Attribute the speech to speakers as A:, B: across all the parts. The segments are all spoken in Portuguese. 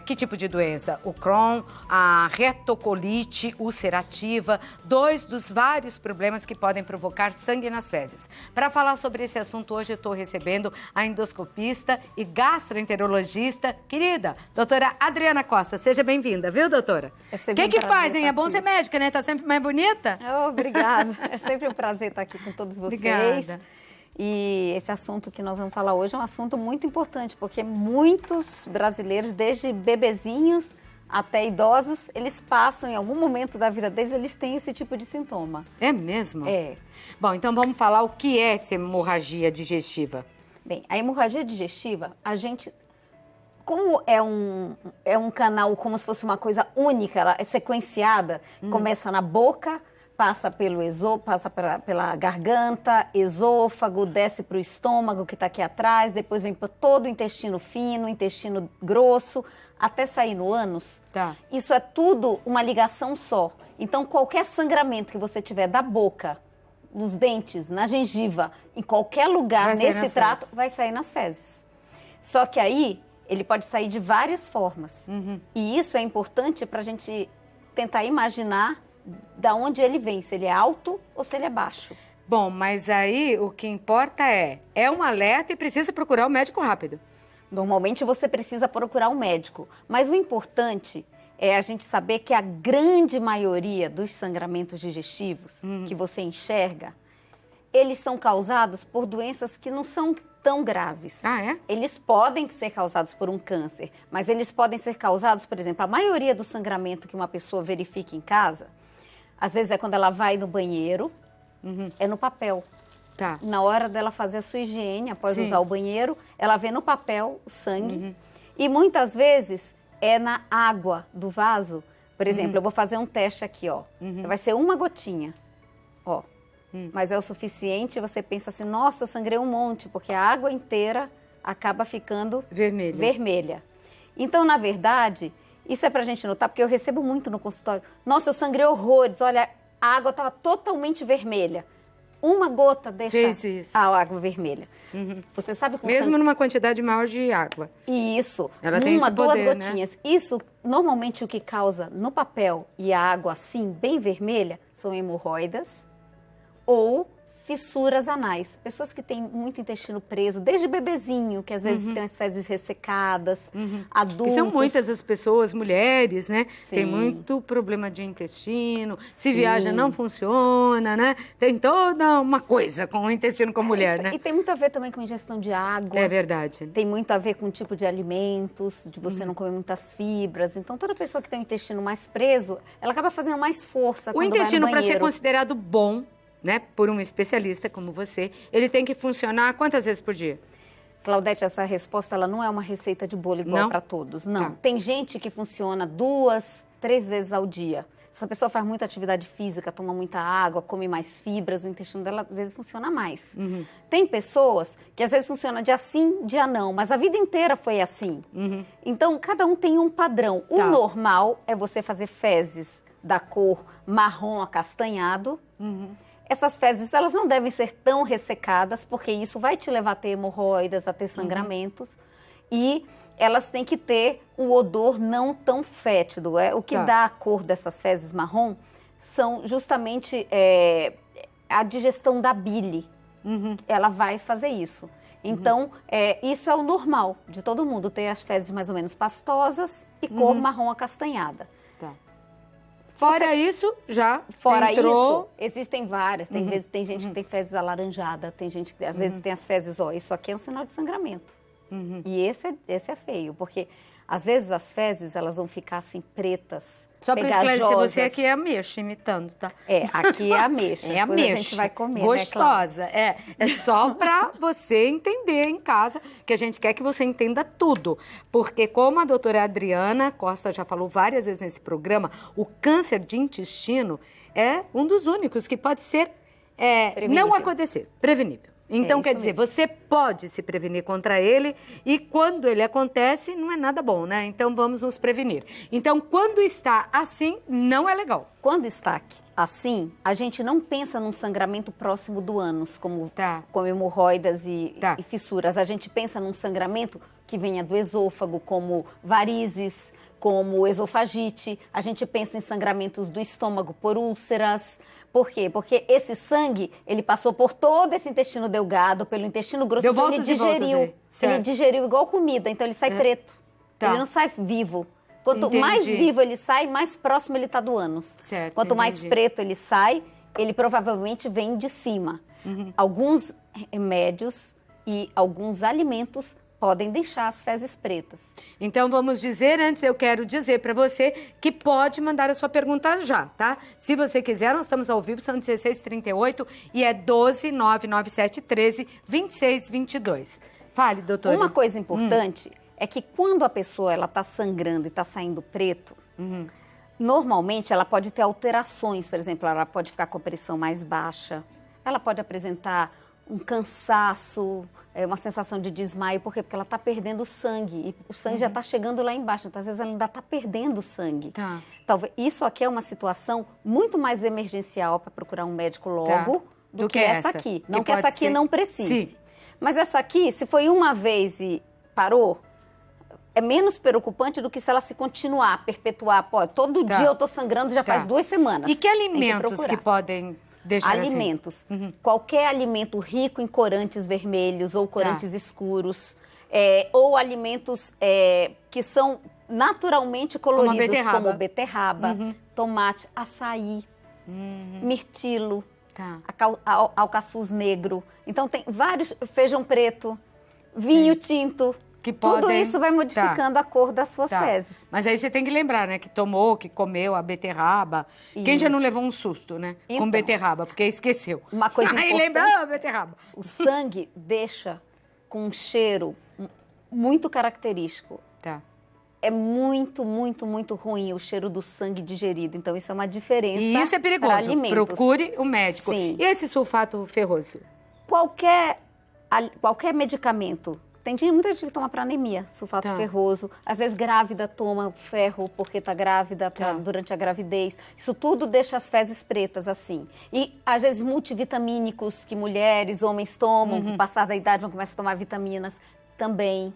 A: que tipo de doença? O Crohn, a retocolite ulcerativa, 2 dos vários problemas que podem provocar sangue nas fezes. Para falar sobre esse assunto, hoje eu estou recebendo a endoscopista e gastroenterologista, querida, doutora Adriana Costa. Seja bem-vinda, viu, doutora? O que faz, hein? É bom ser médica, né? Tá sempre mais bonita?
B: Obrigada. É sempre um prazer estar aqui com todos vocês.
A: Obrigada.
B: E esse assunto que nós vamos falar hoje é um assunto muito importante, porque muitos brasileiros, desde bebezinhos até idosos, eles passam, em algum momento da vida deles, eles têm esse tipo de sintoma.
A: É mesmo?
B: É.
A: Bom, então vamos falar o que é essa hemorragia digestiva.
B: Bem, a hemorragia digestiva, a gente... Como é um canal, como se fosse uma coisa única, ela é sequenciada, começa na boca, passa pelo passa pela garganta, esôfago, desce para o estômago que está aqui atrás, depois vem para todo o intestino fino, intestino grosso, até sair no ânus.
A: Tá.
B: Isso é tudo uma ligação só. Então, qualquer sangramento que você tiver da boca, nos dentes, na gengiva, em qualquer lugar nesse trato, vai sair nas fezes. Só que aí, ele pode sair de várias formas. E isso é importante para a gente tentar imaginar da onde ele vem, se ele é alto ou se ele é baixo.
A: Bom, mas aí o que importa é um alerta e precisa procurar o médico rápido.
B: Normalmente você precisa procurar um médico, mas o importante é a gente saber que a grande maioria dos sangramentos digestivos que você enxerga, eles são causados por doenças que não são tão graves.
A: Ah, é?
B: Eles podem ser causados por um câncer, mas eles podem ser causados, por exemplo, a maioria do sangramento que uma pessoa verifica em casa, às vezes é quando ela vai no banheiro, é no papel.
A: Tá.
B: Na hora dela fazer a sua higiene, após usar o banheiro, ela vê no papel o sangue. E muitas vezes é na água do vaso. Por exemplo, eu vou fazer um teste aqui, ó. Vai ser uma gotinha, ó. Mas é o suficiente, você pensa assim, nossa, eu sangrei um monte, porque a água inteira acaba ficando vermelha. Então, na verdade, isso é pra gente notar, porque eu recebo muito no consultório. Nossa, eu sangrei horrores, olha, a água estava totalmente vermelha. Uma gota deixa a água vermelha. Você sabe como
A: mesmo numa quantidade maior de água.
B: Isso.
A: Ela tem esse poder,
B: 2 gotinhas. Né? Isso, normalmente, o que causa no papel e a água assim, bem vermelha, são hemorroidas ou fissuras anais. Pessoas que têm muito intestino preso, desde bebezinho, que às vezes tem as fezes ressecadas, adultos.
A: E são muitas as pessoas, mulheres, né? Sim. Tem muito problema de intestino, se viaja não funciona, né? Tem toda uma coisa com o intestino com a mulher, né?
B: E tem muito a ver também com ingestão de água.
A: É verdade.
B: Tem muito a ver com o tipo de alimentos, de você não comer muitas fibras. Então, toda pessoa que tem o intestino mais preso, ela acaba fazendo mais força quando vai no banheiro.
A: O intestino, para ser considerado bom, né, por um especialista como você, ele tem que funcionar quantas vezes por dia?
B: Claudete, essa resposta ela não é uma receita de bolo igual para todos, não. Tá. Tem gente que funciona 2, 3 vezes ao dia. Se a pessoa faz muita atividade física, toma muita água, come mais fibras, o intestino dela às vezes funciona mais. Tem pessoas que às vezes funciona dia sim, dia não, mas a vida inteira foi assim. Então, cada um tem um padrão. O normal é você fazer fezes da cor marrom acastanhado. Essas fezes, elas não devem ser tão ressecadas, porque isso vai te levar a ter hemorroidas, a ter sangramentos. E elas têm que ter um odor não tão fétido. O que dá a cor dessas fezes marrom são justamente a digestão da bile. Ela vai fazer isso. Então, isso é o normal de todo mundo, ter as fezes mais ou menos pastosas e cor marrom acastanhada.
A: Fora isso, já
B: Fora
A: entrou...
B: isso, existem várias. Tem gente que tem fezes alaranjadas, tem gente que às vezes tem as fezes, ó, isso aqui é um sinal de sangramento. E esse é feio, porque às vezes as fezes, elas vão ficar assim pretas,
A: só para esclarecer, você aqui é ameixa, imitando, tá?
B: Aqui é ameixa.
A: É ameixa.
B: A gente vai comer,
A: gostosa,
B: né,
A: é só para você entender em casa, que a gente quer que você entenda tudo. Porque como a doutora Adriana Costa já falou várias vezes nesse programa, o câncer de intestino é um dos únicos que pode ser, não acontecer, prevenível. Então, quer dizer, você pode se prevenir contra ele e quando ele acontece, não é nada bom, né? Então, vamos nos prevenir. Então, quando está assim, não é legal.
B: Quando está assim, a gente não pensa num sangramento próximo do ânus, como hemorroidas e fissuras. A gente pensa num sangramento que venha do esôfago, como varizes, como esofagite. A gente pensa em sangramentos do estômago por úlceras. Por quê? Porque esse sangue, ele passou por todo esse intestino delgado, pelo intestino grosso,
A: Deu
B: então
A: voltas
B: ele
A: e voltas,
B: digeriu. Ele digeriu igual comida, então ele sai preto. Ele não sai vivo. Quanto mais vivo ele sai, mais próximo ele está do ânus.
A: Certo,
B: Quanto mais preto ele sai, ele provavelmente vem de cima. Alguns remédios e alguns alimentos podem deixar as fezes pretas.
A: Então, vamos dizer, antes eu quero dizer para você que pode mandar a sua pergunta já, tá? Se você quiser, nós estamos ao vivo, são 16h38 e é 12-997-13-2622. Fale, doutora.
B: Uma coisa importante é que quando a pessoa está sangrando e está saindo preto, normalmente ela pode ter alterações, por exemplo, ela pode ficar com a pressão mais baixa, ela pode apresentar um cansaço, uma sensação de desmaio. Por quê? Porque ela está perdendo sangue. E o sangue já está chegando lá embaixo. Então, às vezes, ela ainda está perdendo sangue.
A: Tá.
B: Talvez, isso aqui é uma situação muito mais emergencial para procurar um médico logo do que essa aqui. Não que essa aqui não precise. Sim. Mas essa aqui, se foi uma vez e parou, é menos preocupante do que se ela se continuar, perpetuar. Pô, todo dia eu estou sangrando já faz 2 semanas.
A: E que alimentos que podem...
B: Alimentos.
A: Assim.
B: Qualquer alimento rico em corantes vermelhos ou corantes escuros, ou alimentos que são naturalmente coloridos, como beterraba, tomate, açaí, mirtilo, alcaçuz negro. Então tem vários, feijão preto, vinho tinto.
A: Que
B: tudo isso vai modificando a cor das suas fezes.
A: Mas aí você tem que lembrar, né? Que comeu a beterraba. Isso. Quem já não levou um susto, né? Então, com beterraba, porque esqueceu.
B: Uma coisa importante.
A: Aí lembrou a beterraba.
B: O sangue deixa com um cheiro muito característico.
A: Tá.
B: É muito, muito, muito ruim o cheiro do sangue digerido. Então, isso é uma diferença.
A: E isso é perigoso. Procure um médico.
B: Sim.
A: E esse sulfato ferroso?
B: Qualquer medicamento. Tem muita gente que toma para anemia, sulfato ferroso. Às vezes grávida toma ferro porque está grávida durante a gravidez. Isso tudo deixa as fezes pretas assim. E às vezes multivitamínicos que mulheres, homens tomam, com o passar da idade vão começar a tomar vitaminas também.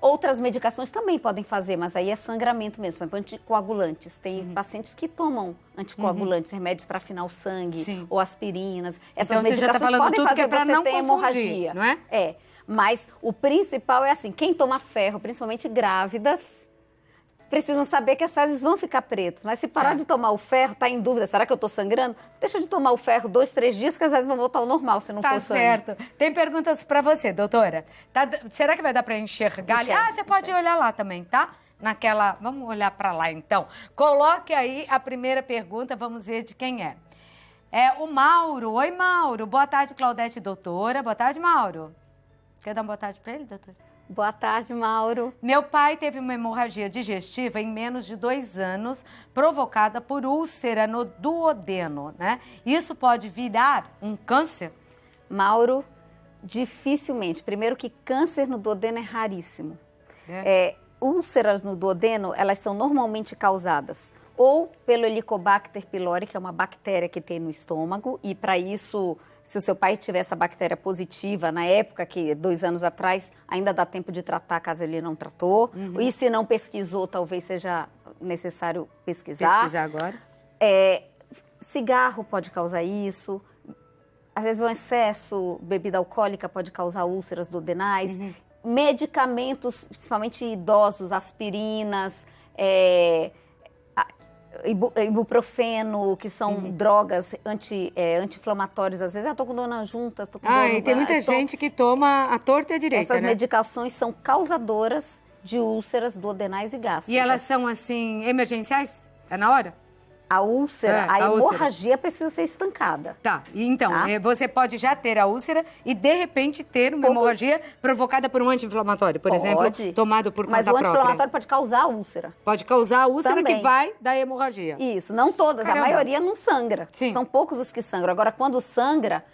B: Outras medicações também podem fazer, mas aí é sangramento mesmo. Por exemplo, anticoagulantes. Tem pacientes que tomam anticoagulantes, remédios para afinar o sangue, ou aspirinas. Essas medicações
A: você já tá falando
B: podem
A: tudo
B: fazer
A: que é para
B: você
A: não
B: ter
A: confundir,
B: hemorragia.
A: Não é?
B: É. Mas o principal é assim, quem toma ferro, principalmente grávidas, precisam saber que as fezes vão ficar pretas. Mas se parar de tomar o ferro, tá em dúvida, será que eu tô sangrando? Deixa de tomar o ferro 2, 3 dias que as vezes vão voltar ao normal, se não for sangue. Tá
A: certo. Tem perguntas para você, doutora. Será que vai dar para enxergar ali? Você pode olhar lá também, tá? Vamos olhar para lá então. Coloque aí a primeira pergunta, vamos ver de quem é. É o Mauro. Oi, Mauro. Boa tarde, Claudete, doutora. Boa tarde, Mauro. Quer dar uma boa tarde para ele, doutora?
B: Boa tarde, Mauro.
A: Meu pai teve uma hemorragia digestiva em menos de 2 anos, provocada por úlcera no duodeno, né? Isso pode virar um câncer?
B: Mauro, dificilmente. Primeiro que câncer no duodeno é raríssimo. Úlceras no duodeno, elas são normalmente causadas ou pelo Helicobacter pylori, que é uma bactéria que tem no estômago, e para isso, se o seu pai tiver essa bactéria positiva, na época, que 2 anos atrás, ainda dá tempo de tratar caso ele não tratou, e se não pesquisou, talvez seja necessário pesquisar.
A: Pesquisar agora.
B: Cigarro pode causar isso, às vezes o excesso, bebida alcoólica pode causar úlceras duodenais, medicamentos, principalmente idosos, aspirinas, ibuprofeno, que são drogas anti-inflamatórias. Às vezes, estou com dor na junta, estou com dor no...
A: E tem muita gente que toma a torta e a direita,
B: Essas medicações são causadoras de úlceras duodenais e gástricas.
A: E elas são, assim, emergenciais? É na hora?
B: A úlcera, a hemorragia precisa ser estancada.
A: Tá, então, você pode já ter a úlcera e, de repente, ter uma hemorragia provocada por um anti-inflamatório, por exemplo, tomado por conta própria.
B: Mas o anti-inflamatório pode causar a úlcera.
A: Pode causar a úlcera também, que vai dar hemorragia.
B: Isso, não todas, a maioria não sangra.
A: Sim.
B: São poucos os que sangram. Agora, quando sangra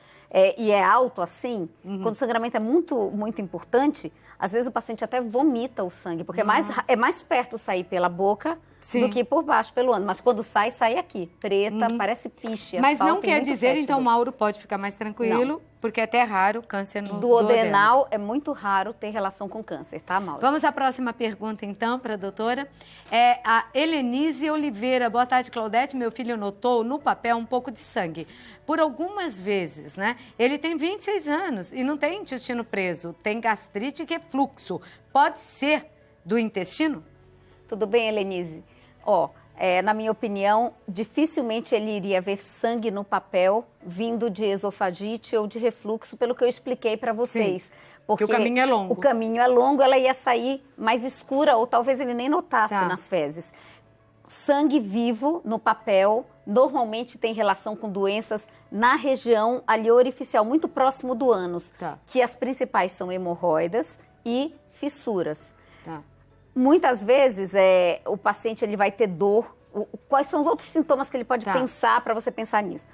B: e é alto assim, quando o sangramento é muito, muito importante, às vezes o paciente até vomita o sangue, porque é mais perto sair pela boca do que por baixo, pelo ânus. Mas quando sai aqui, preta, parece piche.
A: Mas não quer dizer, então, Mauro pode ficar mais tranquilo, porque é até raro câncer no
B: duodenal. É muito raro ter relação com câncer, tá, Mauro?
A: Vamos à próxima pergunta, então, para a doutora. É a Helenise Oliveira. Boa tarde, Claudete. Meu filho notou no papel um pouco de sangue. Por algumas vezes, né? Ele tem 26 anos e não tem intestino preso. Tem gastrite que é fluxo. Pode ser do intestino?
B: Tudo bem, Helenise? Na minha opinião, dificilmente ele iria ver sangue no papel vindo de esofagite ou de refluxo, pelo que eu expliquei para vocês. Sim,
A: porque o caminho é longo.
B: O caminho é longo, ela ia sair mais escura ou talvez ele nem notasse nas fezes. Sangue vivo no papel normalmente tem relação com doenças na região ali orificial, muito próximo do ânus, que as principais são hemorroidas e fissuras. Muitas vezes o paciente ele vai ter dor. Quais são os outros sintomas que ele pode pensar para você pensar nisso?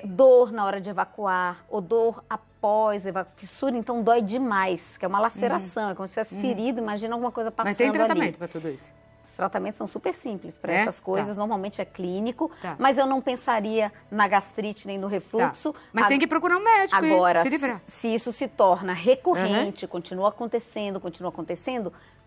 B: Dor na hora de evacuar, ou dor após fissura, então dói demais, que é uma laceração, é como se tivesse ferido, imagina alguma coisa passando ali.
A: Mas tem tratamento para tudo isso?
B: Os tratamentos são super simples para essas coisas, normalmente é clínico, mas eu não pensaria na gastrite nem no refluxo.
A: Mas tem que procurar um médico.
B: Agora, se isso se torna recorrente, continua acontecendo,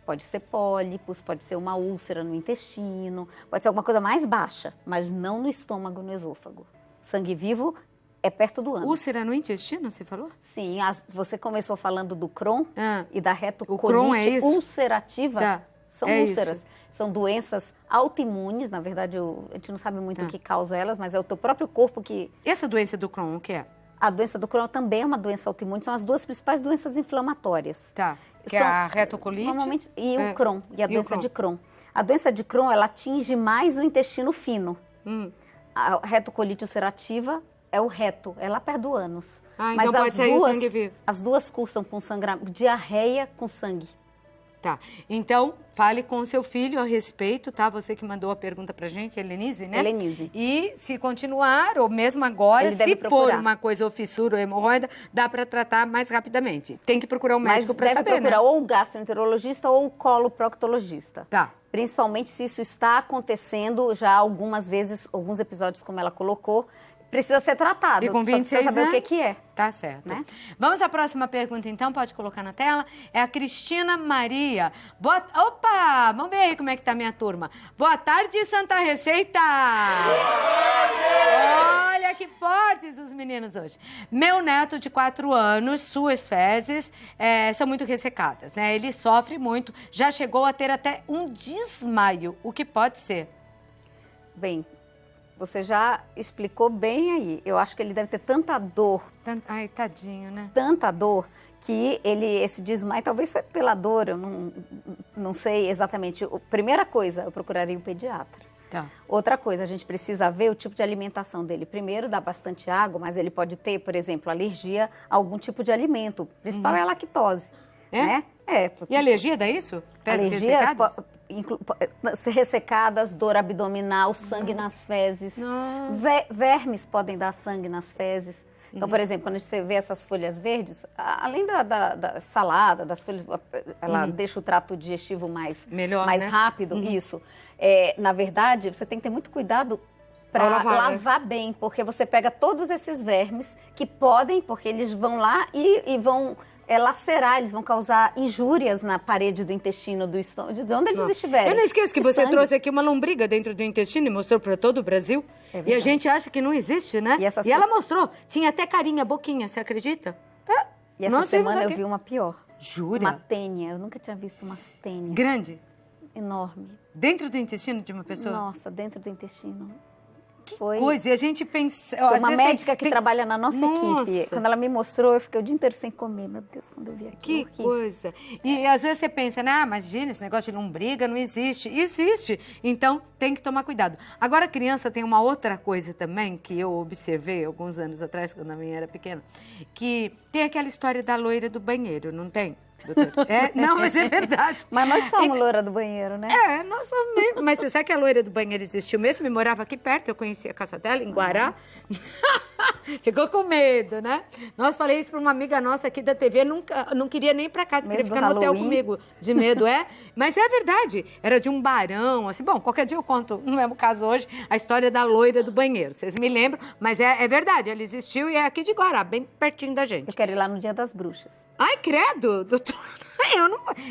B: pode ser pólipos, pode ser uma úlcera no intestino, pode ser alguma coisa mais baixa, mas não no estômago, no esôfago. Sangue vivo é perto do ânus.
A: Úlcera no intestino, você falou?
B: Sim, você começou falando do Crohn e da retocolite
A: Crohn
B: ulcerativa. São úlceras.
A: Isso.
B: São doenças autoimunes, na verdade a gente não sabe muito o que causa elas, mas é o teu próprio corpo que...
A: Essa doença do Crohn, o que é?
B: A doença do Crohn também é uma doença autoimune, são as duas principais doenças inflamatórias.
A: Que é a retocolite?
B: Normalmente, e o Crohn, e a doença de Crohn. A doença de Crohn, ela atinge mais o intestino fino. A retocolite ulcerativa é o reto, é lá perto do ânus.
A: Mas então pode sair o sangue vivo.
B: As duas cursam com sangramento, diarreia com sangue.
A: Então, fale com o seu filho a respeito, tá? Você que mandou a pergunta pra gente, Helenise, né?
B: Helenise.
A: E se continuar, ou mesmo agora, se for uma coisa ou fissura ou hemorroida, dá pra tratar mais rapidamente. Tem que procurar um médico pra saber,
B: deve procurar ou o gastroenterologista ou o coloproctologista. Principalmente se isso está acontecendo já algumas vezes, alguns episódios, como ela colocou, precisa ser tratado.
A: E com 26
B: anos,
A: saber
B: o que é.
A: Tá certo. Né? Vamos à próxima pergunta, então. Pode colocar na tela. É a Cristina Maria. Opa! Vamos ver aí como é que tá a minha turma. Boa tarde, Santa Receita! Olha que fortes os meninos hoje. Meu neto de 4 anos, suas fezes são muito ressecadas, né? Ele sofre muito. Já chegou a ter até um desmaio. O que pode ser?
B: Bem, você já explicou bem aí. Eu acho que ele deve ter tanta dor.
A: Ai, tadinho, né?
B: Tanta dor que esse desmaio talvez foi pela dor, eu não sei exatamente. Primeira coisa, eu procuraria um pediatra. Outra coisa, a gente precisa ver o tipo de alimentação dele. Primeiro, dá bastante água, mas ele pode ter, por exemplo, alergia a algum tipo de alimento. O principal é a lactose. Né?
A: E alergia dá isso? Fezes ressecadas?
B: Ressecadas, dor abdominal, sangue nas fezes. Vermes podem dar sangue nas fezes. Então, por exemplo, quando você vê essas folhas verdes, além da salada, das folhas, ela deixa o trato digestivo mais
A: né?
B: rápido. Isso. Na verdade, você tem que ter muito cuidado para lavar bem, porque você pega todos esses vermes que podem, porque eles vão lá e vão lacerar, eles vão causar injúrias na parede do intestino, do estômago, de onde eles estiverem.
A: Eu não esqueço que você trouxe aqui uma lombriga dentro do intestino e mostrou para todo o Brasil. E a gente acha que não existe, né? E ela mostrou. Tinha até carinha, boquinha, você acredita?
B: E essa semana eu vi uma pior.
A: Jura?
B: Uma tênia. Eu nunca tinha visto uma tênia.
A: Grande?
B: Enorme.
A: Dentro do intestino de uma pessoa?
B: Nossa, dentro do intestino.
A: Que coisa, e a gente pensa...
B: Foi uma médica que trabalha na nossa equipe. Quando ela me mostrou, eu fiquei o dia inteiro sem comer. Meu Deus, quando eu vi aquilo.
A: Que coisa. E às vezes você pensa, né? Imagina, esse negócio de lombriga não existe. Existe. Então, tem que tomar cuidado. Agora, a criança tem uma outra coisa também, que eu observei alguns anos atrás, quando a minha era pequena, que tem aquela história da loira do banheiro, não tem? doutora. Não, mas é verdade.
B: Mas nós somos loira do banheiro, né?
A: Nós somos mesmo. Mas você sabe que a loira do banheiro existiu mesmo? E morava aqui perto, eu conhecia a casa dela, em Guará. Ficou com medo, né? Nós falei isso para uma amiga nossa aqui da TV, não queria nem ir para casa, queria ficar no hotel comigo, de medo, Mas é verdade, era de um barão, assim, bom, qualquer dia eu conto, no mesmo caso hoje, a história da loira do banheiro, vocês me lembram, mas é verdade, ela existiu e é aqui de Guará, bem pertinho da gente.
B: Eu quero ir lá no Dia das Bruxas.
A: Ai, credo, doutor,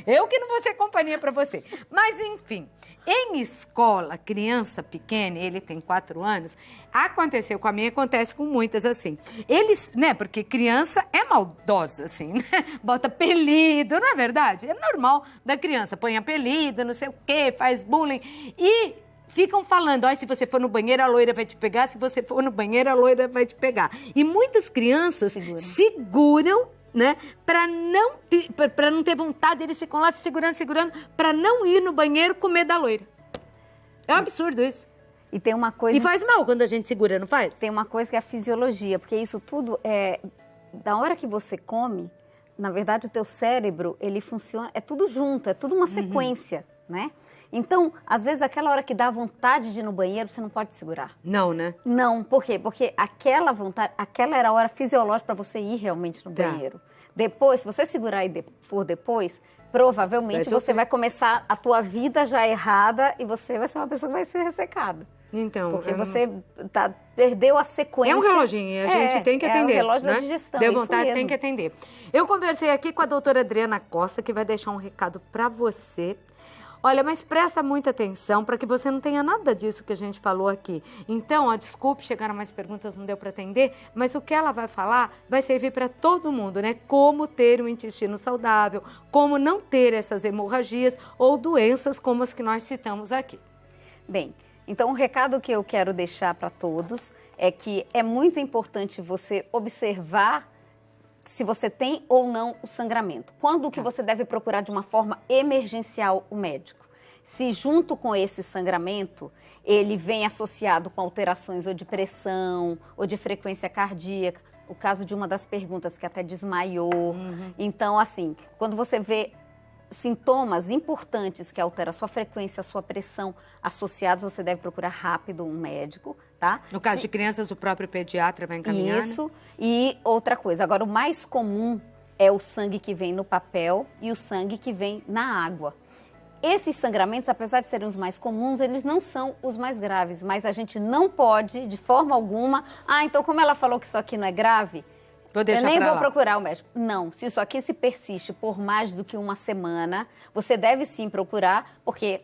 A: eu que não vou ser companhia para você. Mas, enfim, em escola, criança pequena, ele tem 4 anos, aconteceu com a minha, acontece com muitas, assim. Eles, né, porque criança é maldosa, assim, né? Bota apelido, não é verdade? É normal da criança, põe apelido, não sei o quê, faz bullying e... ficam falando, se você for no banheiro, a loira vai te pegar, se você for no banheiro, a loira vai te pegar. E muitas crianças seguram, né, para não ter vontade, eles ficam lá se segurando, para não ir no banheiro com medo da loira. É um absurdo isso.
B: E tem uma coisa...
A: E faz mal quando a gente segura, não faz?
B: Tem uma coisa que é a fisiologia, porque isso tudo é... Da hora que você come, na verdade, o teu cérebro, ele funciona... É tudo junto, é tudo uma sequência, né? Então, às vezes, aquela hora que dá vontade de ir no banheiro, você não pode segurar.
A: Não, né?
B: Não, por quê? Porque aquela vontade, aquela era a hora fisiológica para você ir realmente no banheiro. Depois, se você segurar e for depois, provavelmente você vai começar a tua vida já errada e você vai ser uma pessoa que vai ser ressecada.
A: Então,
B: porque você perdeu a sequência.
A: É um reloginho e a gente tem que atender.
B: É o relógio
A: né?
B: da digestão.
A: Deu vontade, tem que atender. Eu conversei aqui com a doutora Adriana Costa, que vai deixar um recado para você. Olha, mas presta muita atenção para que você não tenha nada disso que a gente falou aqui. Então, desculpe, chegaram mais perguntas, não deu para atender, mas o que ela vai falar vai servir para todo mundo, né? Como ter um intestino saudável, como não ter essas hemorragias ou doenças como as que nós citamos aqui.
B: Bem, então o recado que eu quero deixar para todos é que é muito importante você observar se você tem ou não o sangramento. Quando que você deve procurar de uma forma emergencial o médico? Se junto com esse sangramento, ele vem associado com alterações ou de pressão, ou de frequência cardíaca, o caso de uma das perguntas que até desmaiou. Então, assim, quando você vê sintomas importantes que alteram a sua frequência, a sua pressão associados, você deve procurar rápido um médico, tá?
A: No caso de crianças, o próprio pediatra vai encaminhar,
B: Isso, né? E outra coisa, agora o mais comum é o sangue que vem no papel e o sangue que vem na água. Esses sangramentos, apesar de serem os mais comuns, eles não são os mais graves, mas a gente não pode, de forma alguma, então como ela falou que isso aqui não é grave, eu nem vou procurar o médico. Não, se isso aqui se persiste por mais do que uma semana, você deve sim procurar, porque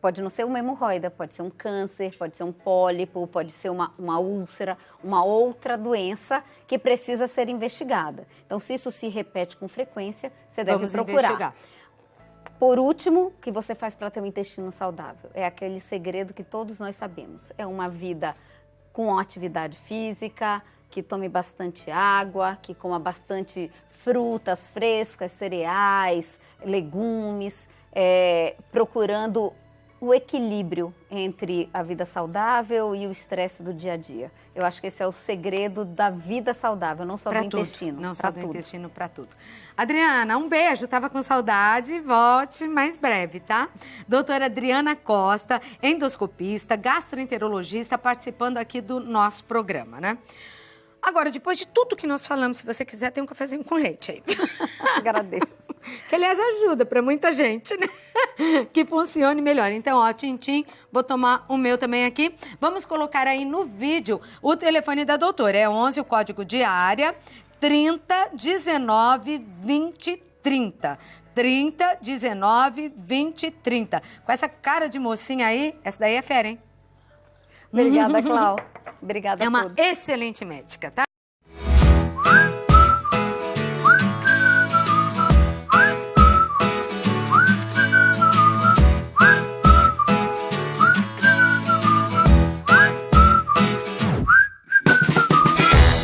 B: pode não ser uma hemorroida, pode ser um câncer, pode ser um pólipo, pode ser uma úlcera, uma outra doença que precisa ser investigada. Então, se isso se repete com frequência, você deve procurar. Investigar. Por último, o que você faz para ter um intestino saudável? É aquele segredo que todos nós sabemos. É uma vida com atividade física, que tome bastante água, que coma bastante frutas frescas, cereais, legumes, procurando o equilíbrio entre a vida saudável e o estresse do dia a dia. Eu acho que esse é o segredo da vida saudável, não só do intestino.
A: Não só do intestino, para tudo. Adriana, um beijo, tava com saudade, volte mais breve, tá? Doutora Adriana Costa, endoscopista, gastroenterologista, participando aqui do nosso programa, né? Agora, depois de tudo que nós falamos, se você quiser, tem um cafezinho com leite aí.
B: Agradeço.
A: Que, aliás, ajuda para muita gente, né? Que funcione melhor. Então, tintim, vou tomar o meu também aqui. Vamos colocar aí no vídeo o telefone da doutora. É 11, o código de área, 30 19 20 30. 30 19 20 30. Com essa cara de mocinha aí, essa daí é fera, hein?
B: Obrigada, Clau. Obrigada a todos.
A: É uma excelente médica, tá?